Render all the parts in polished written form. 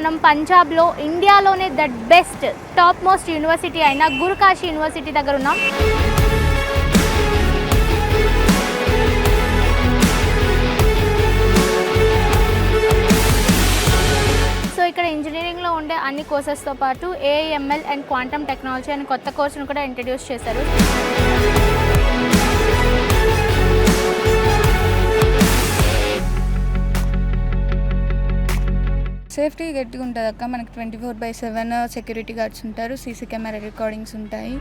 మనం పంజాబ్లో ఇండియాలోనే the best top most university అయిన గురుకాశీ యూనివర్సిటీ దగ్గర ఉన్నాం. సో ఇక్కడ ఇంజనీరింగ్లో ఉండే అన్ని కోర్సెస్తో పాటు ఏఐఎంఎల్ అండ్ క్వాంటమ్ టెక్నాలజీ అనే కొత్త కోర్సును కూడా ఇంట్రడ్యూస్ చేశారు. సేఫ్టీ గట్టిగా ఉంటుంది అక్క. మనకి 24/7 సెక్యూరిటీ గార్డ్స్ ఉంటారు, సీసీ కెమెరా రికార్డింగ్స్ ఉంటాయి.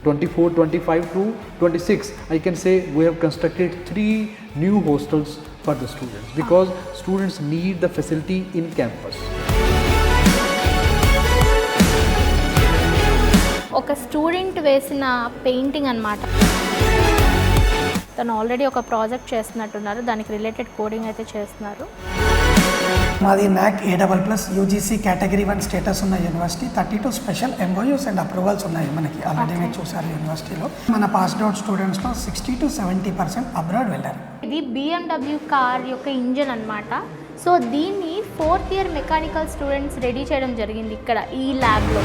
'24, '25 to '26, I can say we have constructed 3 new hostels for the students because students need the facility in campus. ఒక స్టూడెంట్ వేసిన పెయింటింగ్ అన్నమాట. తను ఆల్రెడీ ఒక ప్రాజెక్ట్ చేస్తున్నట్టున్నారు, దానికి రిలేటెడ్ కోడింగ్ అయితే చేస్తున్నారు. మాది NAC A++ UGC category 1 status ఉన్న university. 32 special MOUs and approvals ఉన్నాయి మనకి. ఆల్రెడీ మీరు చూసారు యూనివర్సిటీలో. మన పాస్డ్ అవుట్ స్టూడెంట్స్లో 60 to 70% అబ్రాడ్ వెళ్ళారు. ఇది BMW కార్ యొక్క ఇంజన్ అన్నమాట. సో దీన్ని 4th year mechanical students ready చేయడం జరిగింది ఇక్కడ ఈ ల్యాబ్లో.